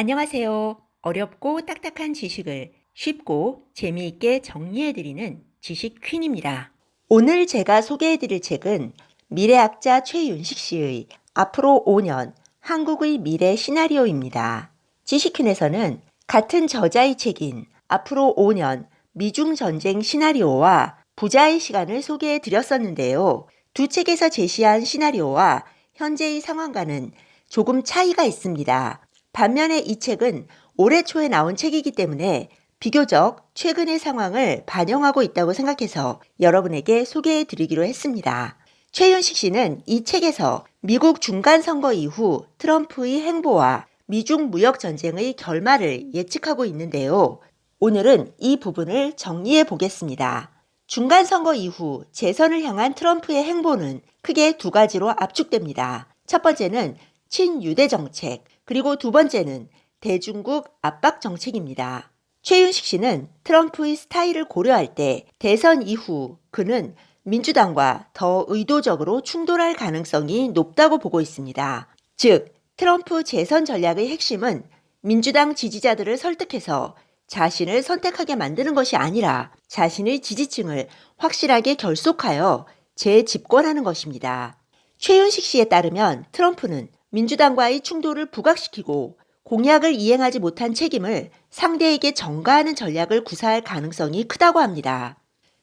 안녕하세요. 어렵고 딱딱한 지식을 쉽고 재미있게 정리해드리는 지식 퀸입니다. 오늘 제가 소개해드릴 책은 미래학자 최윤식 씨의 앞으로 5년 한국의 미래 시나리오입니다. 지식 퀸에서는 같은 저자의 책인 앞으로 5년 미중 전쟁 시나리오와 부자의 시간을 소개해드렸었는데요. 두 책에서 제시한 시나리오와 현재의 상황과는 조금 차이가 있습니다. 반면에 이 책은 올해 초에 나온 책이기 때문에 비교적 최근의 상황을 반영하고 있다고 생각해서 여러분에게 소개해 드리기로 했습니다. 최윤식 씨는 이 책에서 미국 중간선거 이후 트럼프의 행보와 미중 무역 전쟁의 결말을 예측하고 있는데요. 오늘은 이 부분을 정리해 보겠습니다. 중간선거 이후 재선을 향한 트럼프의 행보는 크게 두 가지로 압축됩니다. 첫 번째는 친유대 정책, 그리고 두 번째는 대중국 압박 정책입니다. 최윤식 씨는 트럼프의 스타일을 고려할 때 대선 이후 그는 민주당과 더 의도적으로 충돌할 가능성이 높다고 보고 있습니다. 즉, 트럼프 재선 전략의 핵심은 민주당 지지자들을 설득해서 자신을 선택하게 만드는 것이 아니라 자신의 지지층을 확실하게 결속하여 재집권하는 것입니다. 최윤식 씨에 따르면 트럼프는 민주당과의 충돌을 부각시키고 공약을 이행하지 못한 책임을 상대에게 전가하는 전략을 구사할 가능성이 크다고 합니다.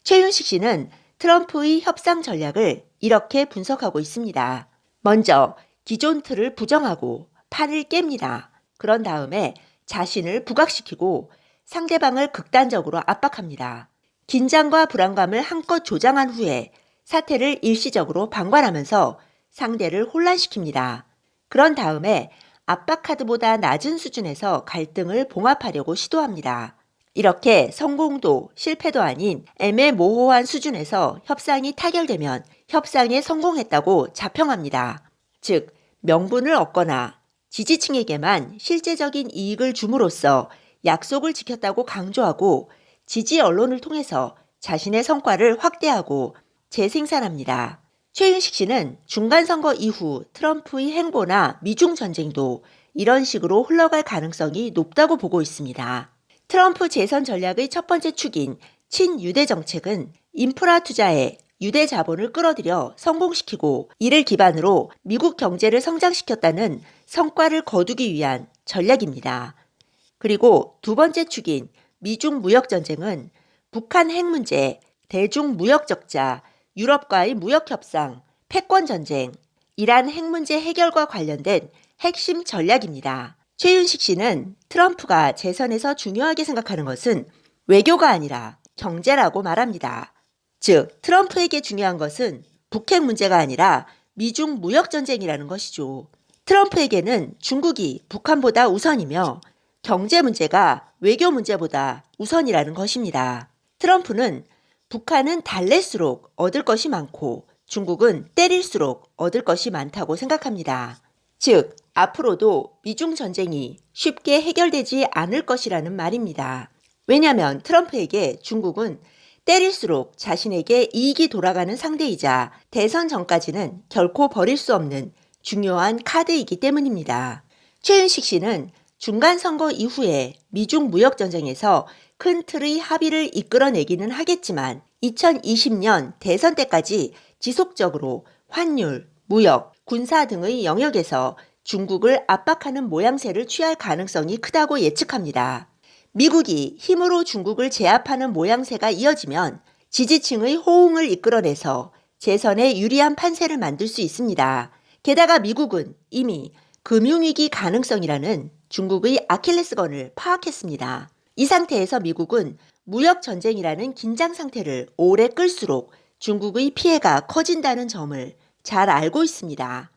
최윤식 씨는 트럼프의 협상 전략을 이렇게 분석하고 있습니다. 먼저 기존 틀을 부정하고 판을 깹니다. 그런 다음에 자신을 부각시키고 상대방을 극단적으로 압박합니다. 긴장과 불안감을 한껏 조장한 후에 사태를 일시적으로 방관하면서 상대를 혼란시킵니다. 그런 다음에 압박카드보다 낮은 수준에서 갈등을 봉합하려고 시도합니다. 이렇게 성공도 실패도 아닌 애매모호한 수준에서 협상이 타결되면 협상에 성공했다고 자평합니다. 즉, 명분을 얻거나 지지층에게만 실제적인 이익을 줌으로써 약속을 지켰다고 강조하고 지지 언론을 통해서 자신의 성과를 확대하고 재생산합니다. 최윤식 씨는 중간선거 이후 트럼프의 행보나 미중 전쟁도 이런 식으로 흘러갈 가능성이 높다고 보고 있습니다. 트럼프 재선 전략의 첫 번째 축인 친유대 정책은 인프라 투자에 유대 자본을 끌어들여 성공시키고 이를 기반으로 미국 경제를 성장시켰다는 성과를 거두기 위한 전략입니다. 그리고 두 번째 축인 미중 무역 전쟁은 북한 핵 문제, 대중 무역 적자, 유럽과의 무역 협상, 패권 전쟁, 이란 핵 문제 해결과 관련된 핵심 전략입니다. 최윤식 씨는 트럼프가 재선에서 중요하게 생각하는 것은 외교가 아니라 경제라고 말합니다. 즉, 트럼프에게 중요한 것은 북핵 문제가 아니라 미중 무역 전쟁이라는 것이죠. 트럼프에게는 중국이 북한보다 우선이며 경제 문제가 외교 문제보다 우선이라는 것입니다. 트럼프는 북한은 달랠수록 얻을 것이 많고 중국은 때릴수록 얻을 것이 많다고 생각합니다. 즉, 앞으로도 미중 전쟁이 쉽게 해결되지 않을 것이라는 말입니다. 왜냐하면 트럼프에게 중국은 때릴수록 자신에게 이익이 돌아가는 상대이자 대선 전까지는 결코 버릴 수 없는 중요한 카드이기 때문입니다. 최윤식 씨는 중간선거 이후에 미중 무역전쟁에서 큰 틀의 합의를 이끌어내기는 하겠지만 2020년 대선 때까지 지속적으로 환율, 무역, 군사 등의 영역에서 중국을 압박하는 모양새를 취할 가능성이 크다고 예측합니다. 미국이 힘으로 중국을 제압하는 모양새가 이어지면 지지층의 호응을 이끌어내서 재선에 유리한 판세를 만들 수 있습니다. 게다가 미국은 이미 금융위기 가능성이라는 중국의 아킬레스건을 파악했습니다. 이 상태에서 미국은 무역 전쟁이라는 긴장 상태를 오래 끌수록 중국의 피해가 커진다는 점을 잘 알고 있습니다.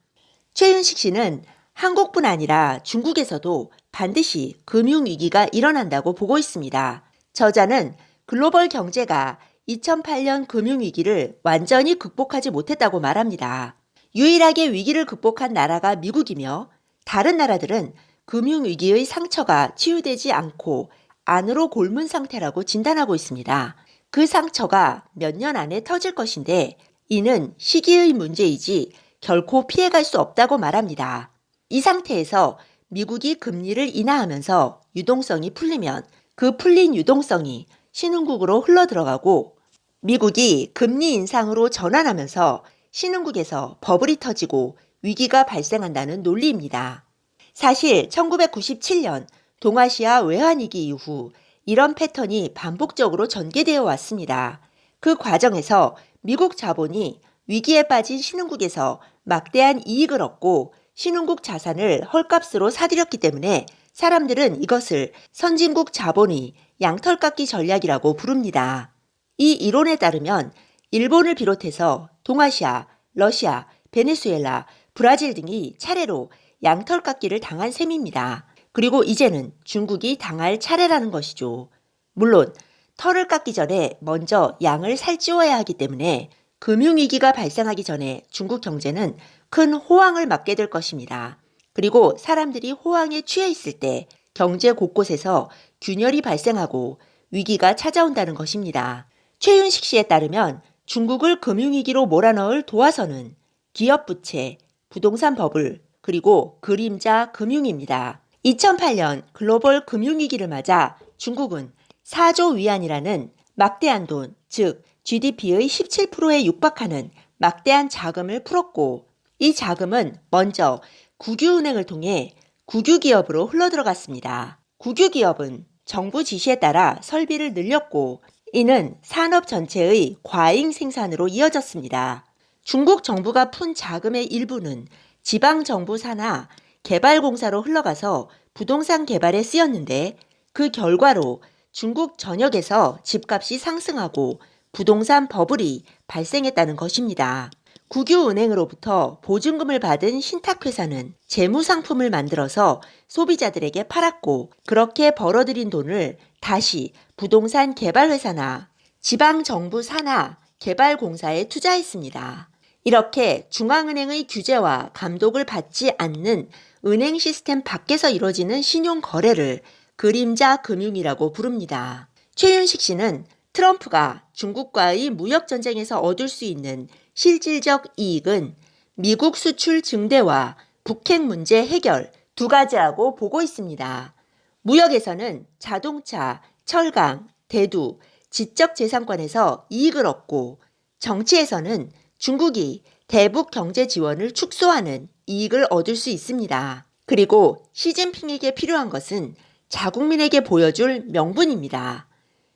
최윤식 씨는 한국뿐 아니라 중국에서도 반드시 금융위기가 일어난다고 보고 있습니다. 저자는 글로벌 경제가 2008년 금융위기를 완전히 극복하지 못했다고 말합니다. 유일하게 위기를 극복한 나라가 미국이며 다른 나라들은 금융위기의 상처가 치유되지 않고 안으로 곪은 상태라고 진단하고 있습니다. 그 상처가 몇 년 안에 터질 것인데 이는 시기의 문제이지 결코 피해갈 수 없다고 말합니다. 이 상태에서 미국이 금리를 인하하면서 유동성이 풀리면 그 풀린 유동성이 신흥국으로 흘러들어가고 미국이 금리 인상으로 전환하면서 신흥국에서 버블이 터지고 위기가 발생한다는 논리입니다. 사실 1997년 동아시아 외환위기 이후 이런 패턴이 반복적으로 전개되어 왔습니다. 그 과정에서 미국 자본이 위기에 빠진 신흥국에서 막대한 이익을 얻고 신흥국 자산을 헐값으로 사들였기 때문에 사람들은 이것을 선진국 자본의 양털깎기 전략이라고 부릅니다. 이 이론에 따르면 일본을 비롯해서 동아시아, 러시아, 베네수엘라, 브라질 등이 차례로 양털깎기를 당한 셈입니다. 그리고 이제는 중국이 당할 차례라는 것이죠. 물론 털을 깎기 전에 먼저 양을 살찌워야 하기 때문에 금융위기가 발생하기 전에 중국 경제는 큰 호황을 맞게 될 것입니다. 그리고 사람들이 호황에 취해 있을 때 경제 곳곳에서 균열이 발생하고 위기가 찾아온다는 것입니다. 최윤식 씨에 따르면 중국을 금융위기로 몰아넣을 도화선은 기업부채, 부동산 버블, 그리고 그림자 금융입니다. 2008년 글로벌 금융위기를 맞아 중국은 4조 위안이라는 막대한 돈, 즉 GDP의 17%에 육박하는 막대한 자금을 풀었고 이 자금은 먼저 국유은행을 통해 국유기업으로 흘러들어갔습니다. 국유기업은 정부 지시에 따라 설비를 늘렸고 이는 산업 전체의 과잉 생산으로 이어졌습니다. 중국 정부가 푼 자금의 일부는 지방정부 산하 개발공사로 흘러가서 부동산 개발에 쓰였는데 그 결과로 중국 전역에서 집값이 상승하고 부동산 버블이 발생했다는 것입니다. 국유은행으로부터 보증금을 받은 신탁회사는 재무상품을 만들어서 소비자들에게 팔았고 그렇게 벌어들인 돈을 다시 부동산 개발회사나 지방정부 산하 개발공사에 투자했습니다. 이렇게 중앙은행의 규제와 감독을 받지 않는 은행 시스템 밖에서 이루어지는 신용 거래를 그림자 금융이라고 부릅니다. 최윤식 씨는 트럼프가 중국과의 무역 전쟁에서 얻을 수 있는 실질적 이익은 미국 수출 증대와 북핵 문제 해결 두 가지라고 보고 있습니다. 무역에서는 자동차, 철강, 대두, 지적재산권에서 이익을 얻고 정치에서는 중국이 대북 경제 지원을 축소하는 이익을 얻을 수 있습니다. 그리고 시진핑에게 필요한 것은 자국민에게 보여줄 명분입니다.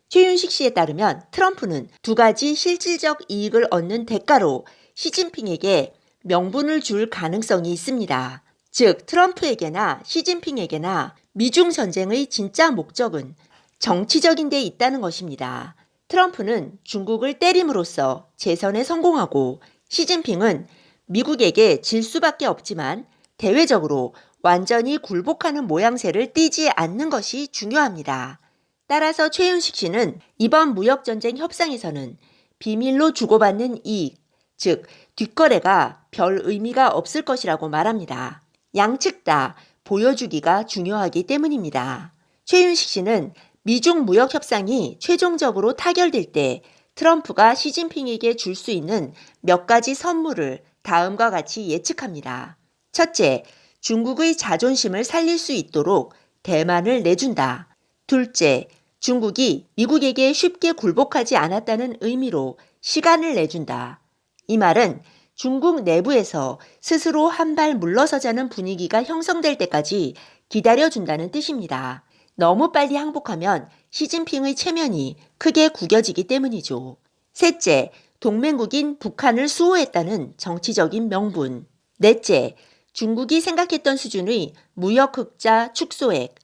최윤식 씨에 따르면 트럼프는 두 가지 실질적 이익을 얻는 대가로 시진핑에게 명분을 줄 가능성이 있습니다. 즉 트럼프에게나 시진핑에게나 미중 전쟁의 진짜 목적은 정치적인 데 있다는 것입니다. 트럼프는 중국을 때림으로써 재선에 성공하고 시진핑은 미국에게 질 수밖에 없지만 대외적으로 완전히 굴복하는 모양새를 띠지 않는 것이 중요합니다. 따라서 최윤식 씨는 이번 무역전쟁 협상에서는 비밀로 주고받는 이익, 즉 뒷거래가 별 의미가 없을 것이라고 말합니다. 양측 다 보여주기가 중요하기 때문입니다. 최윤식 씨는 미중 무역 협상이 최종적으로 타결될 때 트럼프가 시진핑에게 줄 수 있는 몇 가지 선물을 다음과 같이 예측합니다. 첫째, 중국의 자존심을 살릴 수 있도록 대만을 내준다. 둘째, 중국이 미국에게 쉽게 굴복하지 않았다는 의미로 시간을 내준다. 이 말은 중국 내부에서 스스로 한 발 물러서자는 분위기가 형성될 때까지 기다려준다는 뜻입니다. 너무 빨리 항복하면 시진핑의 체면이 크게 구겨지기 때문이죠. 셋째, 동맹국인 북한을 수호했다는 정치적인 명분. 넷째, 중국이 생각했던 수준의 무역 흑자 축소액.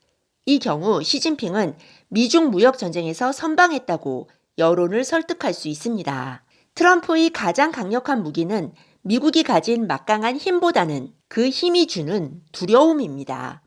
이 경우 시진핑은 미중 무역 전쟁에서 선방했다고 여론을 설득할 수 있습니다. 트럼프의 가장 강력한 무기는 미국이 가진 막강한 힘보다는 그 힘이 주는 두려움입니다.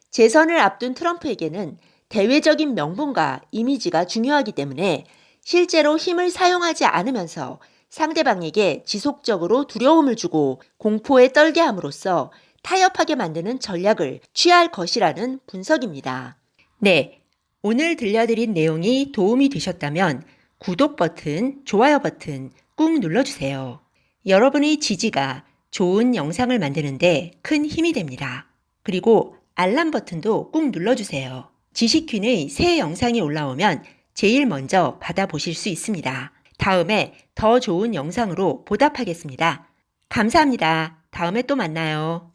재선을 앞둔 트럼프에게는 대외적인 명분과 이미지가 중요하기 때문에 실제로 힘을 사용하지 않으면서 상대방에게 지속적으로 두려움을 주고 공포에 떨게 함으로써 타협하게 만드는 전략을 취할 것이라는 분석입니다. 네, 오늘 들려드린 내용이 도움이 되셨다면 구독 버튼, 좋아요 버튼 꾹 눌러주세요. 여러분의 지지가 좋은 영상을 만드는데 큰 힘이 됩니다. 그리고 알람 버튼도 꾹 눌러주세요. 지식퀸의 새 영상이 올라오면 제일 먼저 받아보실 수 있습니다. 다음에 더 좋은 영상으로 보답하겠습니다. 감사합니다. 다음에 또 만나요.